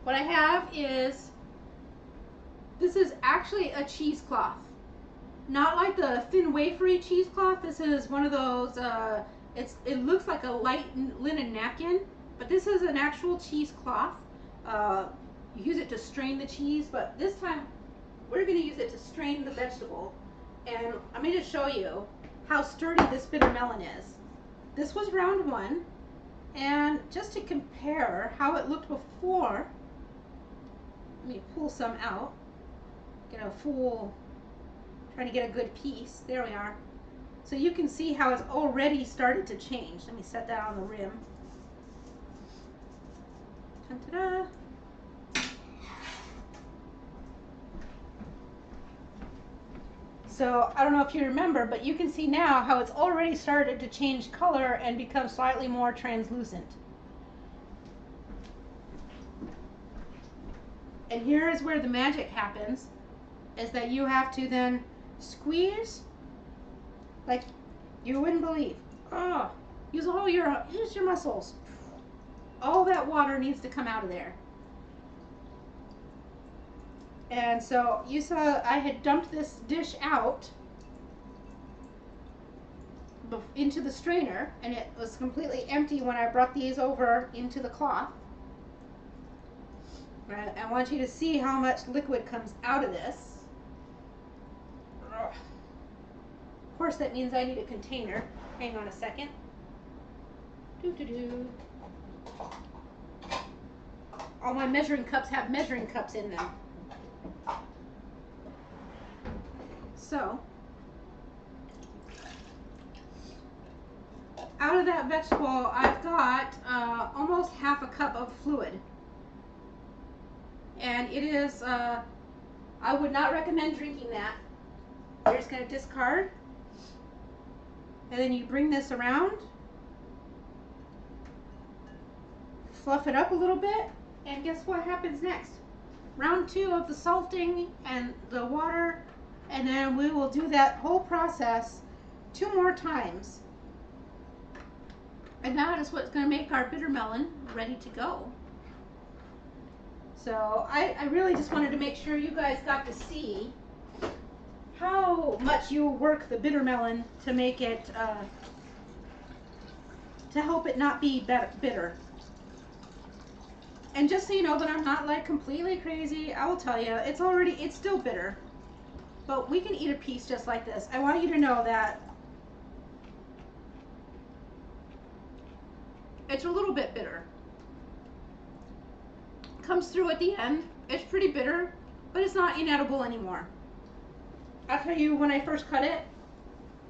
what I have is, this is actually a cheesecloth. Not like the thin wafery cheesecloth. This is one of those, it looks like a light linen napkin, but this is an actual cheesecloth. You use it to strain the cheese, but this time we're going to use it to strain the vegetable. And I'm going to show you how sturdy this bitter melon is. This was round one, and just to compare how it looked before, let me pull some out, get a full, trying to get a good piece. There we are. So you can see how it's already started to change. Let me set that on the rim. Ta-da. So I don't know if you remember, but you can see now how it's already started to change color and become slightly more translucent. And here is where the magic happens, is that you have to then squeeze like you wouldn't believe. Oh, use your muscles. All that water needs to come out of there. And so you saw I had dumped this dish out into the strainer, and it was completely empty when I brought these over into the cloth. I want you to see how much liquid comes out of this. Of course, that means I need a container. Hang on a second. All my measuring cups have measuring cups in them. So, out of that vegetable, I've got almost half a cup of fluid. And it is, I would not recommend drinking that. You're just going to discard. And then you bring this around. Fluff it up a little bit. And guess what happens next? Round 2 of the salting and the water. And then we will do that whole process 2 more times. And that is what's going to make our bitter melon ready to go. So I really just wanted to make sure you guys got to see how much you work the bitter melon to make it, to help it not be bitter. And just so you know that I'm not like completely crazy, I will tell you, it's still bitter. But we can eat a piece just like this. I want you to know that it's a little bit bitter. Comes through at the end. It's pretty bitter, but it's not inedible anymore. I'll tell you, when I first cut it,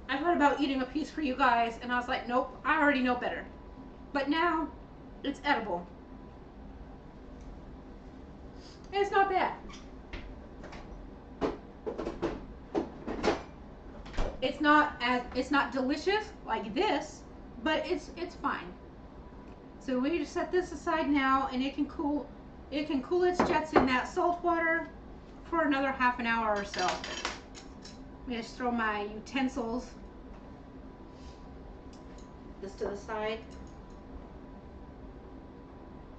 I thought about eating a piece for you guys, and I was like, nope, I already know better. But now, it's edible. And it's not bad. It's not delicious like this, but it's fine. So we just set this aside now, and it can cool its jets in that salt water for another half an hour or so. Let me just throw my utensils just to the side.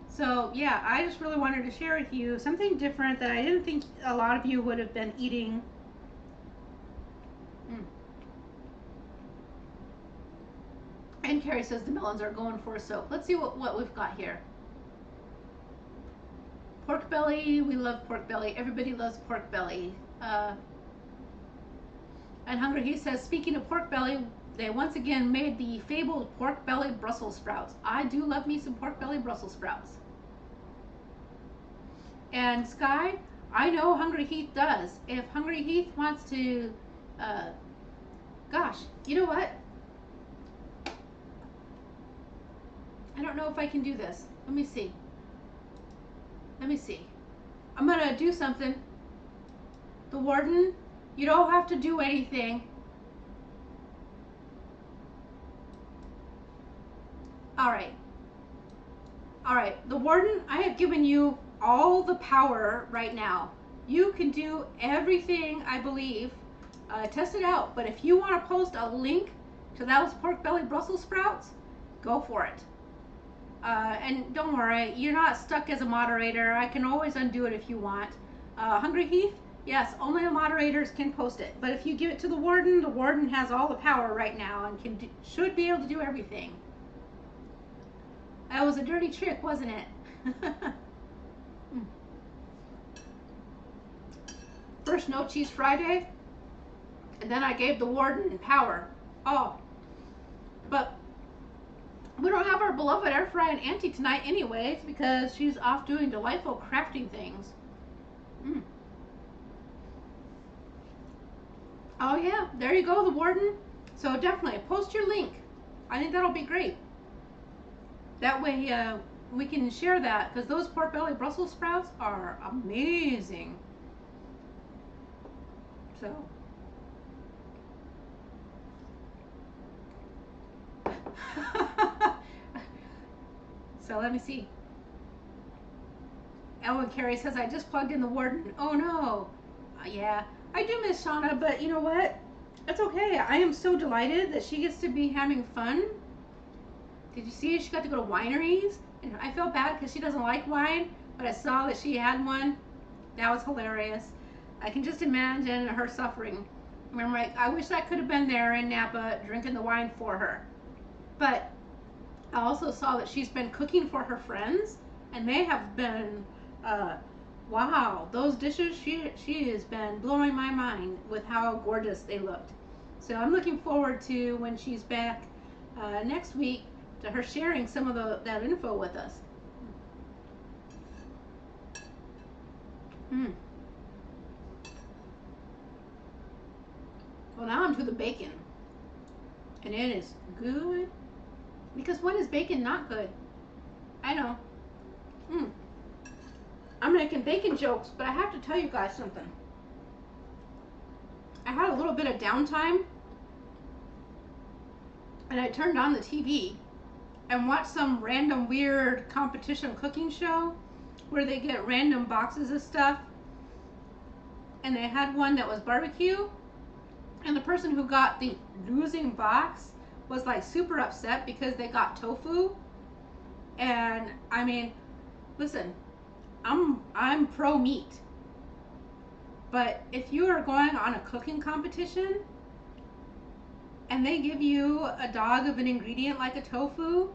So yeah, I just really wanted to share with you something different that I didn't think a lot of you would have been eating. And Carrie says the melons are going for a soak. Let's see what we've got here. Pork belly, we love pork belly. Everybody loves pork belly. And Hungry He says, speaking of pork belly, they once again made the fabled pork belly Brussels sprouts. I do love me some pork belly Brussels sprouts. And Sky, I know Hungry Heath does. If Hungry Heath wants to, gosh, you know what? I don't know if I can do this. Let me see. Let me see. I'm going to do something. The warden, you don't have to do anything. All right. All right. The warden, I have given you all the power right now. You can do everything, I believe. Test it out. But if you want to post a link to those pork belly Brussels sprouts, go for it. And don't worry, you're not stuck as a moderator. I can always undo it if you want. Hungry Heath, Yes, only the moderators can post it. But if you give it to the warden has all the power right now and should be able to do everything. That was a dirty trick, wasn't it? First no cheese Friday, and then I gave the warden power. Oh, but we don't have our beloved air frying auntie tonight anyways because she's off doing delightful crafting things. Oh yeah, there you go, the warden. So definitely post your link. I think that'll be great. That way we can share that because those pork belly Brussels sprouts are amazing. So so let me see. Ellen Carey says, I just plugged in the warden. Oh no. Yeah, I do miss Shauna, but you know what? It's okay. I am so delighted that she gets to be having fun. Did you see she got to go to wineries? And I felt bad because she doesn't like wine, but I saw that she had one. That was hilarious. I can just imagine her suffering. I'm like, I wish I could have been there in Napa drinking the wine for her. But I also saw that she's been cooking for her friends, and they have been, wow, those dishes, she has been blowing my mind with how gorgeous they looked. So I'm looking forward to when she's back next week to her sharing some of that info with us. Well, now I'm to the bacon, and it is good. Because when is bacon not good? I know. I'm making bacon jokes, but I have to tell you guys something. I had a little bit of downtime, and I turned on the TV and watched some random weird competition cooking show where they get random boxes of stuff, and they had one that was barbecue, and the person who got the losing box was like super upset because they got tofu. And I mean, listen, I'm pro meat, but if you are going on a cooking competition and they give you a dog of an ingredient like a tofu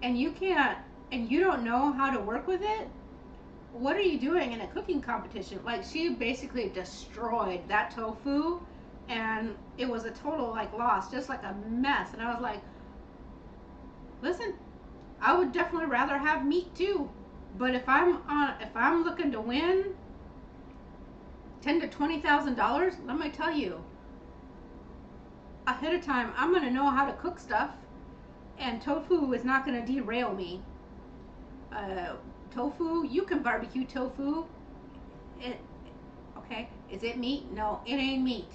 and you don't know how to work with it, what are you doing in a cooking competition? Like, she basically destroyed that tofu, and it was a total like loss, just like a mess. And I was like, listen, I would definitely rather have meat too, but if I'm looking to win $10,000 to $20,000, let me tell you, ahead of time, I'm gonna know how to cook stuff, and tofu is not gonna derail me. Tofu, you can barbecue tofu. Okay, is it meat? No, it ain't meat.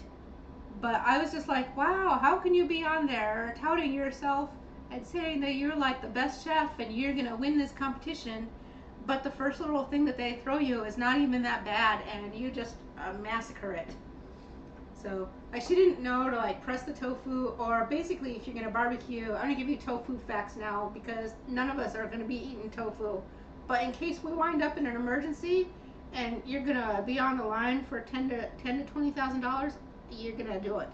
But I was just like, wow, how can you be on there touting yourself and saying that you're like the best chef and you're gonna win this competition, but the first little thing that they throw you is not even that bad, and you just massacre it. So she didn't know to like press the tofu, or basically if you're gonna barbecue, I'm gonna give you tofu facts now because none of us are gonna be eating tofu. But in case we wind up in an emergency and you're gonna be on the line for $10,000 to $20,000, you're gonna do it.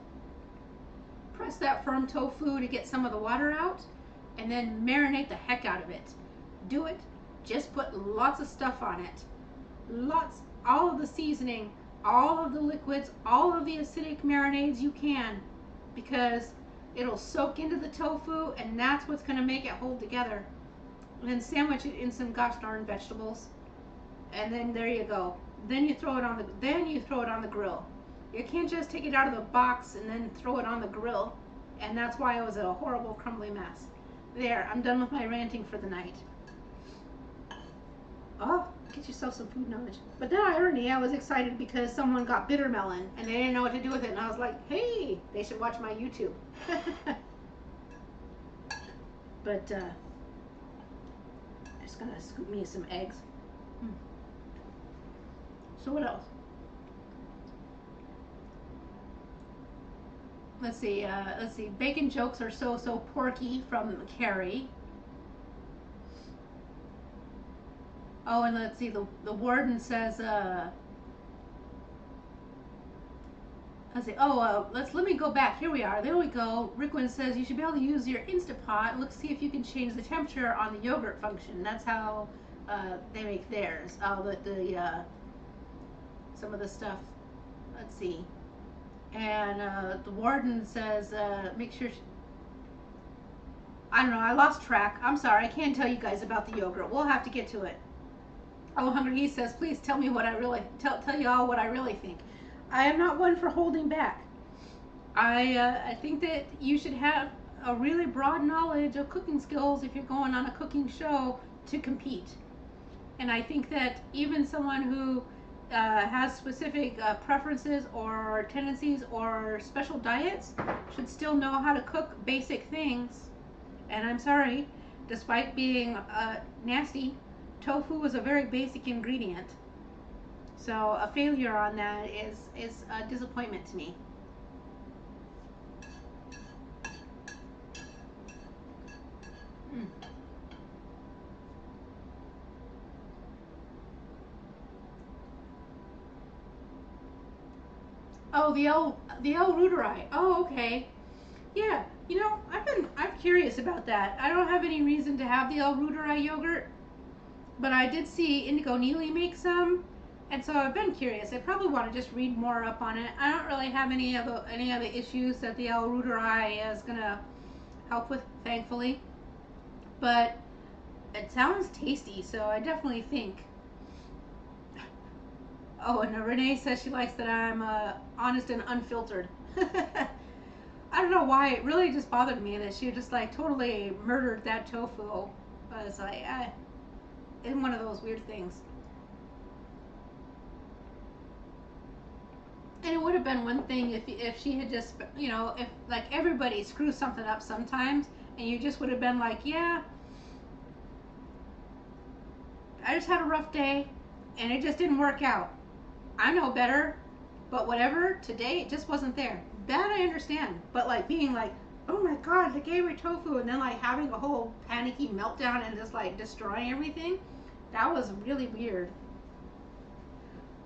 Press that firm tofu to get some of the water out, and then marinate the heck out of it. Do it. Just put lots of stuff on it. Lots, all of the seasoning, all of the liquids, all of the acidic marinades you can, because it'll soak into the tofu, and that's what's going to make it hold together. And then sandwich it in some gosh darn vegetables, and then there you go. Then you throw it on the grill. You can't just take it out of the box and then throw it on the grill, and that's why it was a horrible crumbly mess. There, I'm done with my ranting for the night. Oh, get yourself some food knowledge. But then I was excited because someone got bitter melon and they didn't know what to do with it, and I was like, hey, they should watch my YouTube. But I'm just gonna scoop me some eggs. So what else? Let's see. Bacon jokes are so porky from Carrie. Oh, and let's see. The warden says, Let's see. Oh, let me go back. Here we are. There we go. Rickwin says you should be able to use your Instapot. Look, see if you can change the temperature on the yogurt function. That's how they make theirs. Oh, some of the stuff. Let's see. And the warden says make sure. I don't know. I lost track. I'm sorry. I can't tell you guys about the yogurt. We'll have to get to it. Oh, Hungry He says, please tell me what I really tell you all what I really think. I am not one for holding back. I think that you should have a really broad knowledge of cooking skills if you're going on a cooking show to compete. And I think that even someone who has specific preferences or tendencies or special diets should still know how to cook basic things. And I'm sorry, despite being nasty, tofu is a very basic ingredient. So a failure on that is a disappointment to me. Mm. Oh, the L reuteri. Oh, okay. Yeah, I'm curious about that. I don't have any reason to have the L reuteri yogurt, but I did see Indigo Neely make some, and so I've been curious. I probably want to just read more up on it. I don't really have any of the issues that the L reuteri is gonna help with, thankfully, but it sounds tasty, so I definitely think. Oh, and Renee says she likes that I'm honest and unfiltered. I don't know why it really just bothered me that she just like totally murdered that tofu. I was like, it's one of those weird things. And it would have been one thing if she had just, if like everybody screws something up sometimes, and you just would have been like, yeah, I just had a rough day, and it just didn't work out. I know better, but whatever, today it just wasn't there. That I understand, but like being like, oh my god, they gave me tofu, and then like having a whole panicky meltdown and just like destroying everything, that was really weird.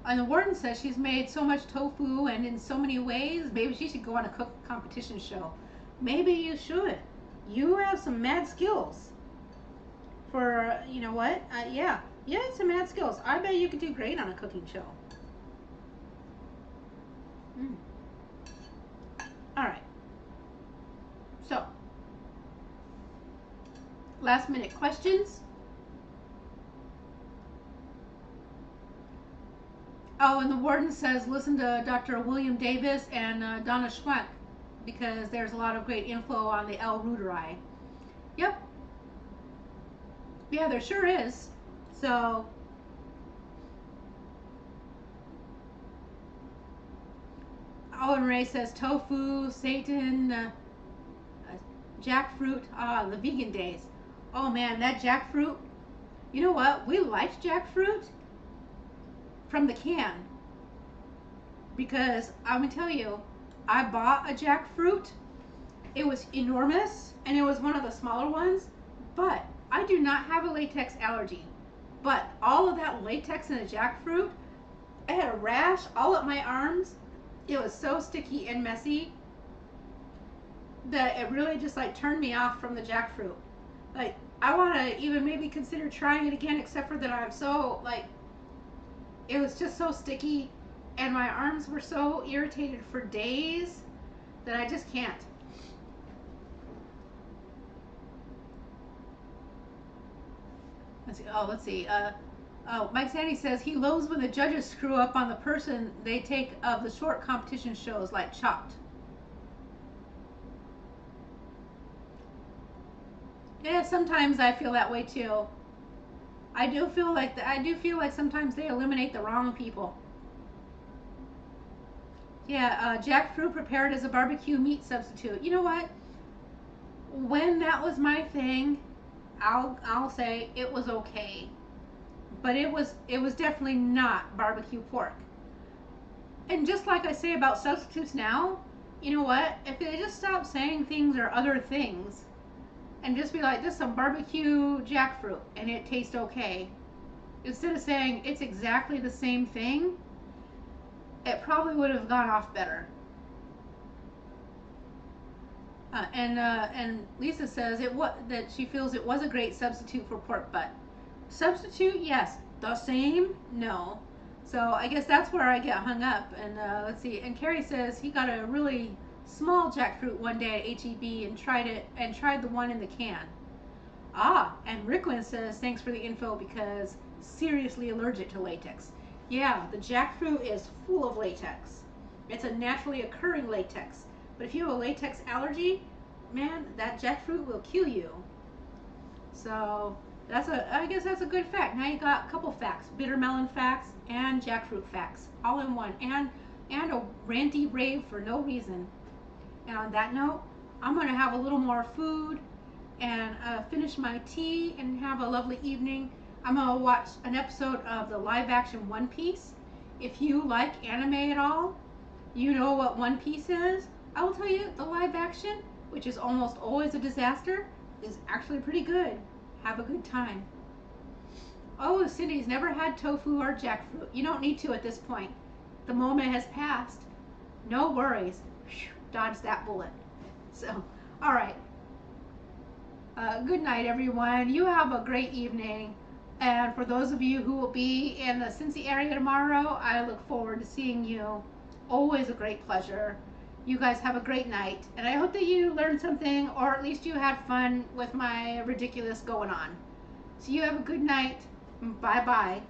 And the warden says she's made so much tofu and in so many ways, maybe she should go on a cook competition show. Maybe you should. You have some mad skills. For, you know what? Yeah, some mad skills. I bet you could do great on a cooking show. Mm. All right. So, last minute questions. Oh, and the warden says listen to Dr. William Davis and Donna Schwank because there's a lot of great info on the L reuteri. Yep. Yeah, there sure is. So, oh, and Ray says tofu, seitan, jackfruit. Ah, the vegan days. Oh man, that jackfruit. You know what? We liked jackfruit from the can because I'm gonna tell you, I bought a jackfruit. It was enormous and it was one of the smaller ones, but I do not have a latex allergy. But all of that latex in the jackfruit, I had a rash all up my arms. It was so sticky and messy that it really just like turned me off from the jackfruit. Like I want to even maybe consider trying it again, except for that I'm so like, it was just so sticky and my arms were so irritated for days that I just can't. Let's see. Mike Sandy says he loathes when the judges screw up on the person they take of the short competition shows like Chopped. Yeah, sometimes I feel that way too. I do feel like sometimes they eliminate the wrong people. Yeah, jackfruit prepared as a barbecue meat substitute. You know what? When that was my thing, I'll say it was okay, but it was definitely not barbecue pork. And just like I say about substitutes now, you know what? If they just stop saying things are other things, and just be like, this is some barbecue jackfruit, and it tastes okay, instead of saying it's exactly the same thing, it probably would have gone off better. And Lisa says that she feels it was a great substitute for pork butt. Substitute, yes. The same, no. So I guess that's where I get hung up. And let's see. And Carrie says he got a really small jackfruit one day at HEB and tried the one in the can. Ah, and Ricklin says thanks for the info because seriously allergic to latex. Yeah, the jackfruit is full of latex. It's a naturally occurring latex. But if you have a latex allergy, man, that jackfruit will kill you. So I guess that's a good fact. Now you got a couple facts: bitter melon facts and jackfruit facts, all in one, and a ranty rave for no reason. And on that note, I'm gonna have a little more food and finish my tea and have a lovely evening. I'm gonna watch an episode of the live action One Piece. If you like anime at all, you know what One Piece is. I will tell you, the live action, which is almost always a disaster, is actually pretty good. Have a good time. Oh, Cindy's never had tofu or jackfruit. You don't need to at this point. The moment has passed. No worries. Dodge that bullet. So, all right. Good night, everyone. You have a great evening. And for those of you who will be in the Cincy area tomorrow, I look forward to seeing you. Always a great pleasure. You guys have a great night. And I hope that you learned something, or at least you had fun with my ridiculous going on. So you have a good night. Bye-bye.